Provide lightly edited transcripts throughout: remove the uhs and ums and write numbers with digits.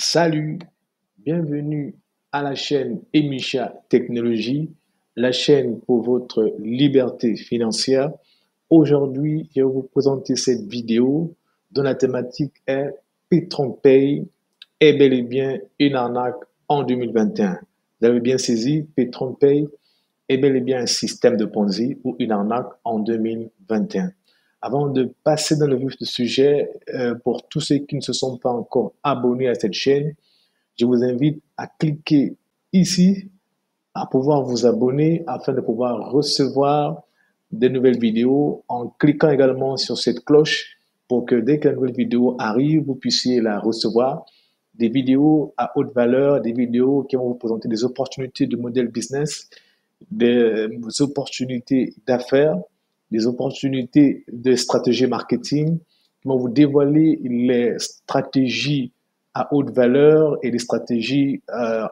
Salut, bienvenue à la chaîne Emisha Technologie, la chaîne pour votre liberté financière. Aujourd'hui, je vais vous présenter cette vidéo dont la thématique est PetronPay est bel et bien une arnaque en 2021. Vous avez bien saisi, PetronPay est bel et bien un système de Ponzi ou une arnaque en 2021. Avant de passer dans le vif du sujet, pour tous ceux qui ne se sont pas encore abonnés à cette chaîne, je vous invite à cliquer ici, à pouvoir vous abonner afin de pouvoir recevoir des nouvelles vidéos en cliquant également sur cette cloche pour que dès qu'une nouvelle vidéo arrive, vous puissiez la recevoir. Des vidéos à haute valeur, des vidéos qui vont vous présenter des opportunités de modèle business, des opportunités d'affaires, des opportunités de stratégie marketing, qui vont vous dévoiler les stratégies à haute valeur et des stratégies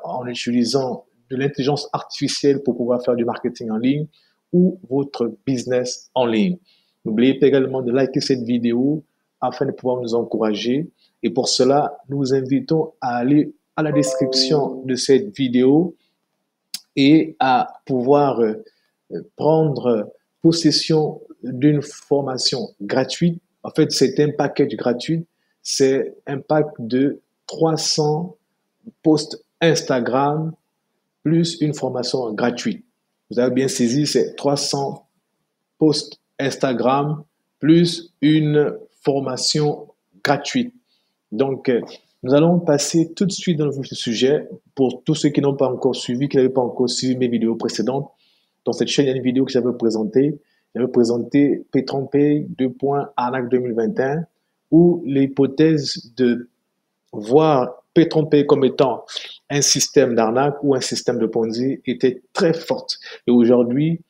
en utilisant de l'intelligence artificielle pour pouvoir faire du marketing en ligne ou votre business en ligne. N'oubliez pas également de liker cette vidéo afin de pouvoir nous encourager. Et pour cela, nous vous invitons à aller à la description de cette vidéo et à pouvoir prendre possession d'une formation gratuite. En fait, c'est un package gratuit. C'est un pack de 300 posts Instagram plus une formation gratuite. Vous avez bien saisi, c'est 300 posts Instagram plus une formation gratuite. Donc, nous allons passer tout de suite dans le vif du sujet. Pour tous ceux qui n'ont pas encore suivi, qui n'avaient pas encore suivi mes vidéos précédentes, dans cette chaîne, il y a une vidéo que j'avais présentée. J'avais présenté PetronPay 2. Arnaque 2021, où l'hypothèse de voir PetronPay comme étant un système d'arnaque ou un système de Ponzi était très forte. Et aujourd'hui,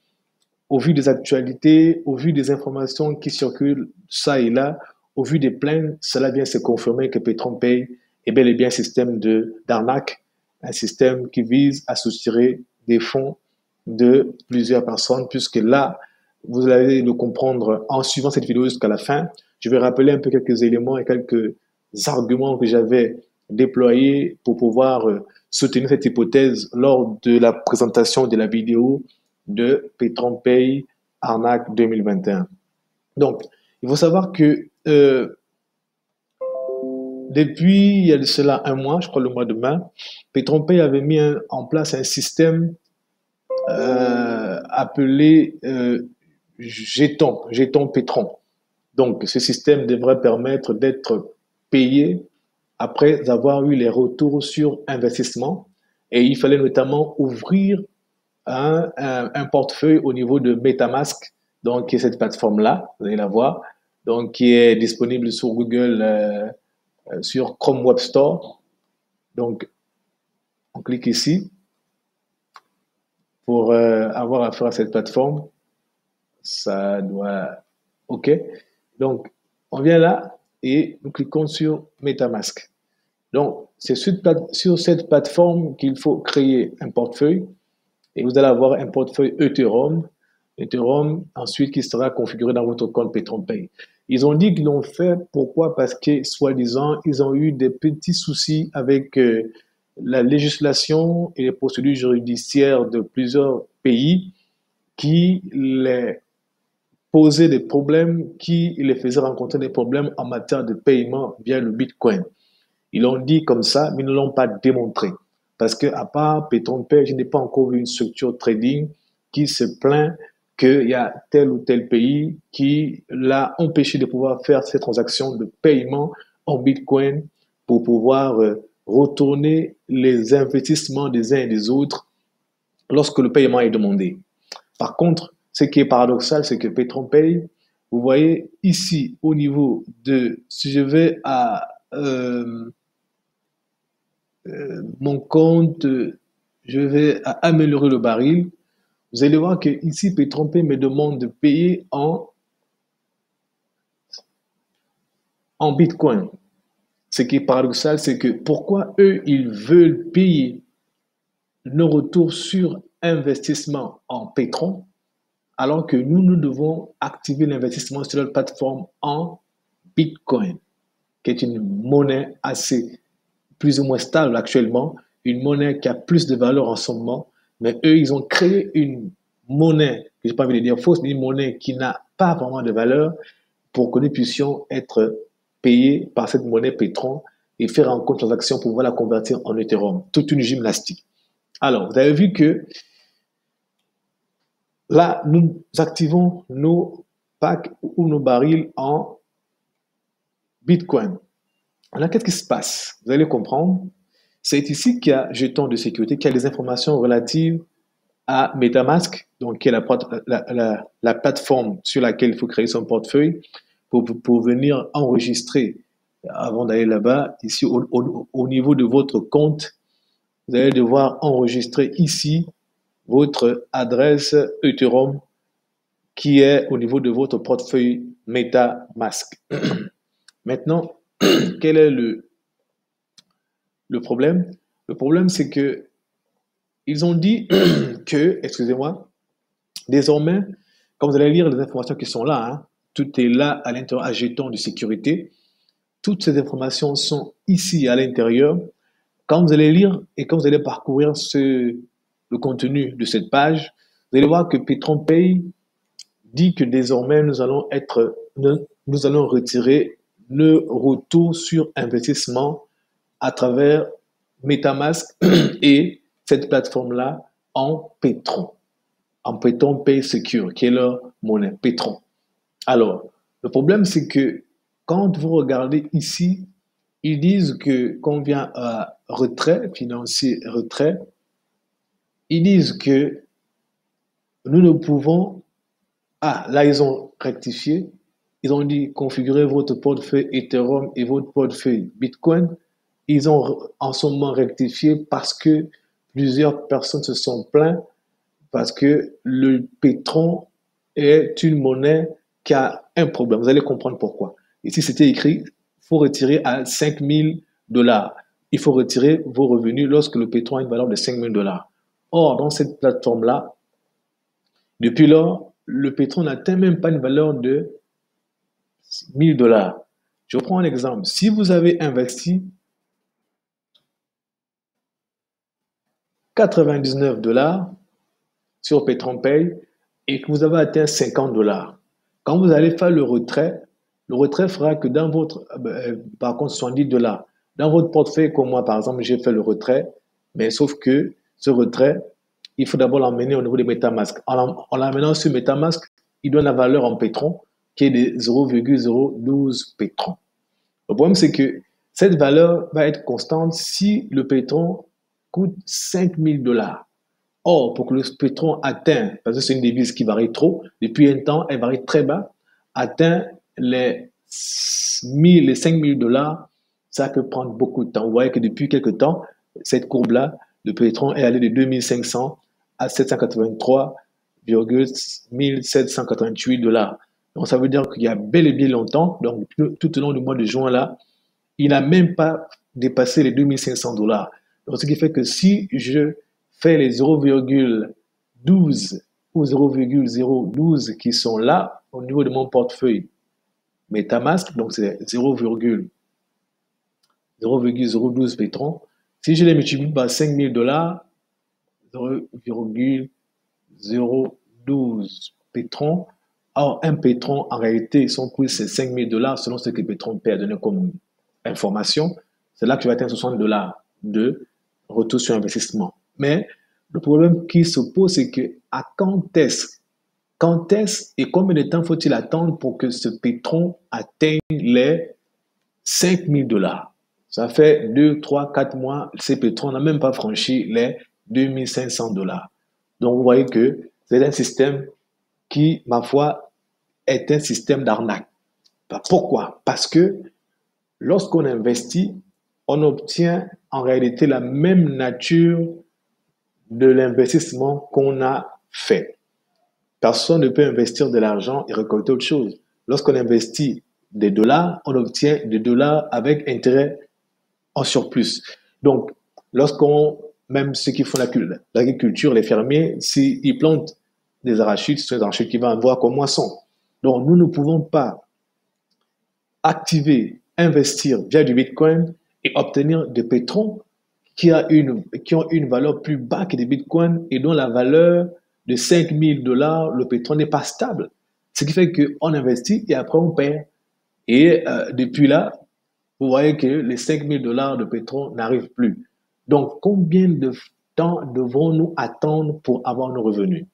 au vu des actualités, au vu des informations qui circulent ça et là, au vu des plaintes, cela vient se confirmer que PetronPay est bel et bien un système d'arnaque, un système qui vise à soutirer des fonds de plusieurs personnes, puisque là, vous allez le comprendre en suivant cette vidéo jusqu'à la fin. Je vais rappeler un peu quelques éléments et quelques arguments que j'avais déployés pour pouvoir soutenir cette hypothèse lors de la présentation de la vidéo de PetronPay Arnaque 2021. Donc, il faut savoir que depuis il y a de cela un mois, je crois le mois de mai, PetronPay avait mis en place un système appelé Jeton Petron. Donc, ce système devrait permettre d'être payé après avoir eu les retours sur investissement. Et il fallait notamment ouvrir un portefeuille au niveau de MetaMask, donc qui est cette plateforme-là, vous allez la voir, donc qui est disponible sur Google, sur Chrome Web Store. Donc, on clique ici pour avoir affaire à cette plateforme. Ça doit... OK. Donc, on vient là et nous cliquons sur MetaMask. Donc, c'est sur cette plateforme qu'il faut créer un portefeuille et vous allez avoir un portefeuille Ethereum, ensuite qui sera configuré dans votre compte PetronPay. Ils ont dit qu'ils l'ont fait, pourquoi? Parce que, soi-disant, ils ont eu des petits soucis avec la législation et les procédures judiciaires de plusieurs pays qui les posaient des problèmes, qui les faisaient rencontrer des problèmes en matière de paiement via le Bitcoin. Ils l'ont dit comme ça, mais ils ne l'ont pas démontré. Parce que, à part PetronPay, je n'ai pas encore vu une structure trading qui se plaint qu'il y a tel ou tel pays qui l'a empêché de pouvoir faire ces transactions de paiement en Bitcoin pour pouvoir retourner les investissements des uns et des autres lorsque le paiement est demandé. Par contre, ce qui est paradoxal, c'est que PetronPay, vous voyez ici au niveau de, si je vais à mon compte, je vais à améliorer le baril, vous allez voir que ici PetronPay me demande de payer en Bitcoin. Ce qui est paradoxal, c'est que pourquoi eux, ils veulent payer nos retours sur investissement en pétrole, alors que nous devons activer l'investissement sur notre plateforme en Bitcoin, qui est une monnaie assez plus ou moins stable actuellement, une monnaie qui a plus de valeur en ce moment, mais eux, ils ont créé une monnaie, que je n'ai pas envie de dire fausse, mais une monnaie qui n'a pas vraiment de valeur pour que nous puissions être payés par cette monnaie Pétron et faire un compte transaction pour pouvoir la convertir en Ethereum. Toute une gymnastique. Alors, vous avez vu que là, nous activons nos packs ou nos barils en Bitcoin. Alors, qu'est-ce qui se passe? Vous allez comprendre. C'est ici qu'il y a jeton de sécurité, qu'il y a des informations relatives à MetaMask, donc qui est la plateforme sur laquelle il faut créer son portefeuille pour venir enregistrer avant d'aller là-bas. Ici, au niveau de votre compte, vous allez devoir enregistrer ici votre adresse Ethereum qui est au niveau de votre portefeuille MetaMask. Maintenant, quel est le problème? Le problème, c'est que ils ont dit que, excusez-moi, désormais, quand vous allez lire les informations qui sont là, hein, tout est là à l'intérieur, à jeton de sécurité. Toutes ces informations sont ici à l'intérieur. Quand vous allez lire et quand vous allez parcourir le contenu de cette page, vous allez voir que PetronPay dit que désormais nous allons retirer le retour sur investissement à travers MetaMask et cette plateforme-là en Petron Pay Secure, qui est leur monnaie, Petron. Alors, le problème, c'est que quand vous regardez ici, ils disent que quand on vient à retrait, financier retrait, ils disent que nous ne pouvons... Ah, là, ils ont rectifié. Ils ont dit configurez votre portefeuille Ethereum et votre portefeuille Bitcoin. Ils ont en ce moment rectifié parce que plusieurs personnes se sont plaintes parce que le Petron est une monnaie qui a un problème. Vous allez comprendre pourquoi. Ici, c'était écrit, il faut retirer à 5 000 $. Il faut retirer vos revenus lorsque le Petron a une valeur de 5 000 $. Or, dans cette plateforme-là, depuis lors, le Petron n'atteint même pas une valeur de 1 000 $. Je prends un exemple. Si vous avez investi 99 $ sur PetronPay et que vous avez atteint 50 $. Quand vous allez faire le retrait fera que dans votre, par contre, 70 $. Dans votre portefeuille, comme moi, par exemple, j'ai fait le retrait, mais sauf que ce retrait, il faut d'abord l'emmener au niveau de MetaMask. En l'amenant sur MetaMask, il donne la valeur en Petron qui est de 0,012 Petron. Le problème, c'est que cette valeur va être constante si le Petron coûte 5 000 $. Or, pour que le Petron atteigne, parce que c'est une devise qui varie trop, depuis un temps, elle varie très bas, atteint les 5 000 $, ça peut prendre beaucoup de temps. Vous voyez que depuis quelques temps, cette courbe-là, le Petron est allé de 2500 à 783,1788 $. Donc, ça veut dire qu'il y a bel et bien longtemps, donc tout au long du mois de juin, là, il n'a même pas dépassé les 2500 $. Donc, ce qui fait que si je fais les 0,12 ou 0,012 qui sont là au niveau de mon portefeuille MetaMask, donc c'est 0,012 Petron. Si je les multiplie par 5 000 $, 0,012 Petron. Or, un Petron, en réalité, son prix, c'est 5 000 $ selon ce que Petron Pay a donné comme information. C'est là que tu vas atteindre 60 $ de retour sur investissement. Mais le problème qui se pose, c'est que à quand est-ce et combien de temps faut-il attendre pour que ce Petron atteigne les 5 000 $? Ça fait 2, 3, 4 mois, ces Petrons n'ont même pas franchi les 2 500 $. Donc, vous voyez que c'est un système qui, ma foi, est un système d'arnaque. Pourquoi? Parce que lorsqu'on investit, on obtient en réalité la même nature de l'investissement qu'on a fait. Personne ne peut investir de l'argent et récolter autre chose. Lorsqu'on investit des dollars, on obtient des dollars avec intérêt en surplus. Donc, même ceux qui font l'agriculture, les fermiers, s'ils plantent des arachides, ce sont des arachides qui vont avoir comme moisson. Donc, nous ne pouvons pas activer, investir via du Bitcoin et obtenir des pétrons qui ont une valeur plus bas que des bitcoins et dont la valeur de 5 000 $, le pétrole n'est pas stable. Ce qui fait qu'on investit et après on perd. Et depuis là, vous voyez que les 5 000 $ de pétrole n'arrivent plus. Donc, combien de temps devrons-nous attendre pour avoir nos revenus?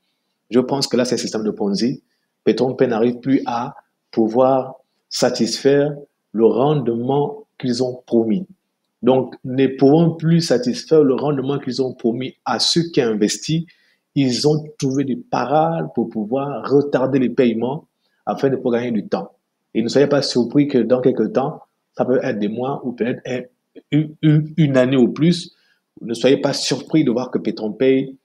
Je pense que là, c'est un système de Ponzi. Petronpay n'arrive plus à pouvoir satisfaire le rendement qu'ils ont promis. Donc, ne pouvant plus satisfaire le rendement qu'ils ont promis à ceux qui ont investi, ils ont trouvé des parades pour pouvoir retarder les paiements afin de pouvoir gagner du temps. Et ne soyez pas surpris que dans quelques temps, ça peut être des mois ou peut-être une année ou plus. Ne soyez pas surpris de voir que Petronpay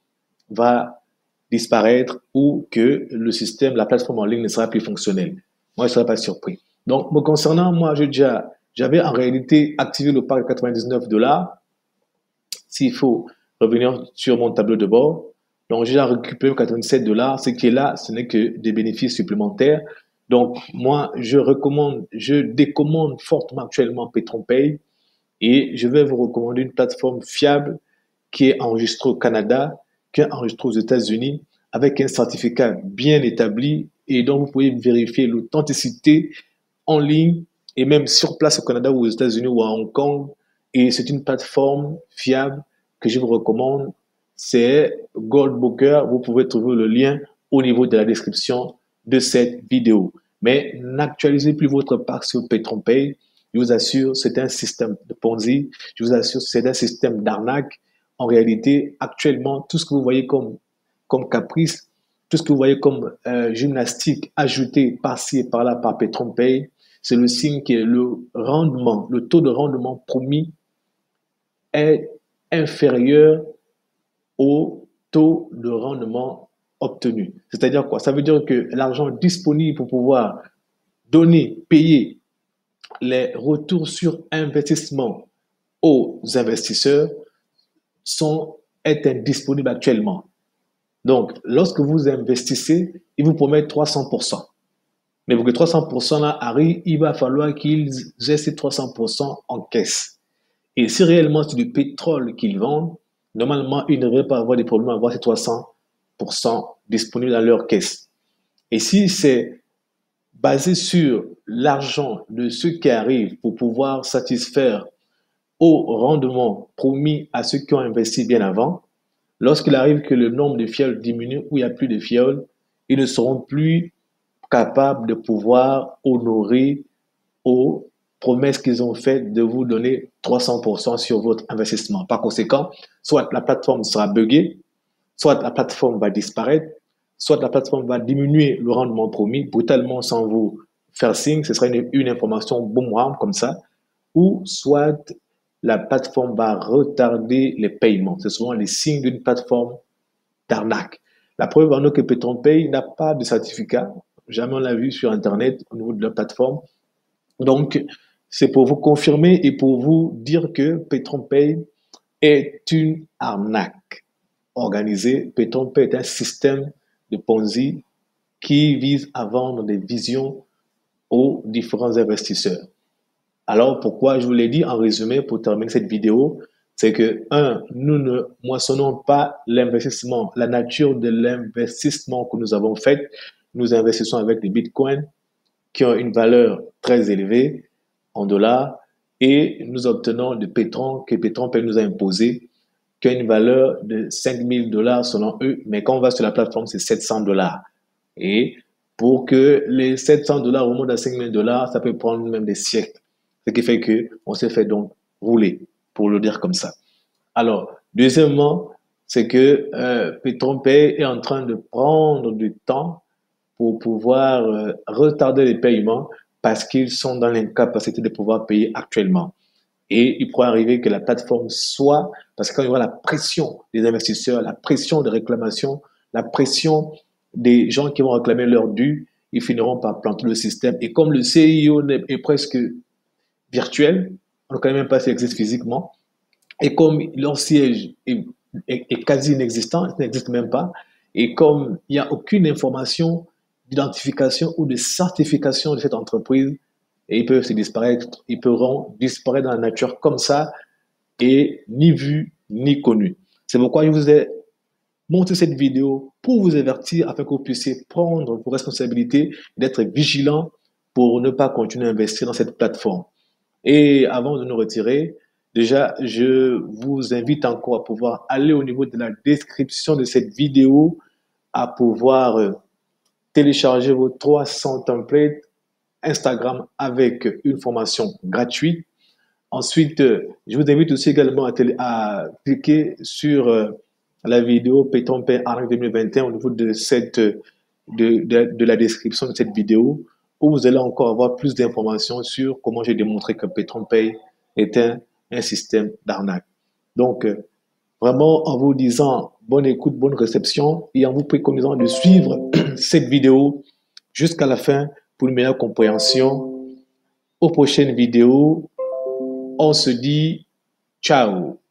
va disparaître ou que le système, la plateforme en ligne ne sera plus fonctionnelle. Moi, je ne serais pas surpris. Donc, me concernant, moi, j'avais en réalité activé le pack de 99 $. S'il faut revenir sur mon tableau de bord, donc j'ai déjà récupéré 87 $. Ce qui est là, ce n'est que des bénéfices supplémentaires. Donc, moi, je décommande fortement actuellement Petronpay et je vais vous recommander une plateforme fiable qui est enregistrée au Canada, qui est enregistrée aux États-Unis, avec un certificat bien établi et dont vous pouvez vérifier l'authenticité en ligne et même sur place au Canada ou aux États-Unis ou à Hong Kong. Et c'est une plateforme fiable que je vous recommande. C'est Goldbooker. Vous pouvez trouver le lien au niveau de la description de cette vidéo. Mais n'actualisez plus votre parc sur Petronpay. Je vous assure, c'est un système de Ponzi. Je vous assure, c'est un système d'arnaque. En réalité, actuellement, tout ce que vous voyez comme caprice, tout ce que vous voyez comme gymnastique ajoutée par-ci et par-là par Petronpay, c'est le signe que le taux de rendement promis est inférieur au taux de rendement obtenu. C'est-à-dire quoi? Ça veut dire que l'argent disponible pour pouvoir payer les retours sur investissement aux investisseurs est indisponible actuellement. Donc, lorsque vous investissez, ils vous promettent 300%. Mais pour que 300% là arrive, il va falloir qu'ils aient ces 300% en caisse. Et si réellement c'est du pétrole qu'ils vendent, normalement, ils ne devraient pas avoir des problèmes à avoir ces 300% disponibles dans leur caisse. Et si c'est basé sur l'argent de ceux qui arrivent pour pouvoir satisfaire au rendement promis à ceux qui ont investi bien avant, lorsqu'il arrive que le nombre de fioles diminue ou il n'y a plus de fioles, ils ne seront plus capables de pouvoir honorer aux promesses qu'ils ont faites de vous donner 300% sur votre investissement. Par conséquent, soit la plateforme sera buggée, soit la plateforme va disparaître, soit la plateforme va diminuer le rendement promis brutalement sans vous faire signe, ce sera une information boomerang comme ça, ou soit la plateforme va retarder les paiements. C'est souvent les signes d'une plateforme d'arnaque. La preuve en est que Petronpay n'a pas de certificat. Jamais on l'a vu sur Internet au niveau de la plateforme. Donc, c'est pour vous confirmer et pour vous dire que Petronpay est une arnaque organisée. Petronpay est un système de Ponzi qui vise à vendre des visions aux différents investisseurs. Alors, pourquoi je vous l'ai dit en résumé pour terminer cette vidéo, c'est que, nous ne moissonnons pas l'investissement, la nature de l'investissement que nous avons fait. Nous investissons avec des bitcoins qui ont une valeur très élevée en dollars et nous obtenons des pétrons que Petronpay nous a imposé, qui a une valeur de 5 000 $ selon eux, mais quand on va sur la plateforme, c'est 700 $. Et pour que les 700 $ remontent à 5 000 $, ça peut prendre même des siècles. Ce qui fait qu'on s'est fait donc rouler, pour le dire comme ça. Alors, deuxièmement, c'est que Petronpay est en train de prendre du temps pour pouvoir retarder les paiements parce qu'ils sont dans l'incapacité de pouvoir payer actuellement. Et il pourrait arriver que la plateforme soit, parce que quand il y aura la pression des investisseurs, la pression de réclamation, la pression des gens qui vont réclamer leur dû, ils finiront par planter le système. Et comme le CIO est presque virtuel, on ne connaît même pas s'il existe physiquement, et comme leur siège est quasi inexistant, il n'existe même pas, et comme il n'y a aucune information d'identification ou de certification de cette entreprise, et ils peuvent se disparaître, ils pourront disparaître dans la nature comme ça et ni vu ni connu. C'est pourquoi je vous ai montré cette vidéo pour vous avertir afin que vous puissiez prendre vos responsabilités, d'être vigilant pour ne pas continuer à investir dans cette plateforme. Et avant de nous retirer, déjà, je vous invite encore à pouvoir aller au niveau de la description de cette vidéo, à pouvoir télécharger vos 300 templates Instagram avec une formation gratuite. Ensuite, je vous invite aussi également à cliquer sur la vidéo Péton Pay en 2021 au niveau de la description de cette vidéo, où vous allez encore avoir plus d'informations sur comment j'ai démontré que Péton Pay est un système d'arnaque. Donc, vraiment, en vous disant bonne écoute, bonne réception et en vous préconisant de suivre cette vidéo jusqu'à la fin pour une meilleure compréhension. Aux prochaines vidéos, on se dit ciao.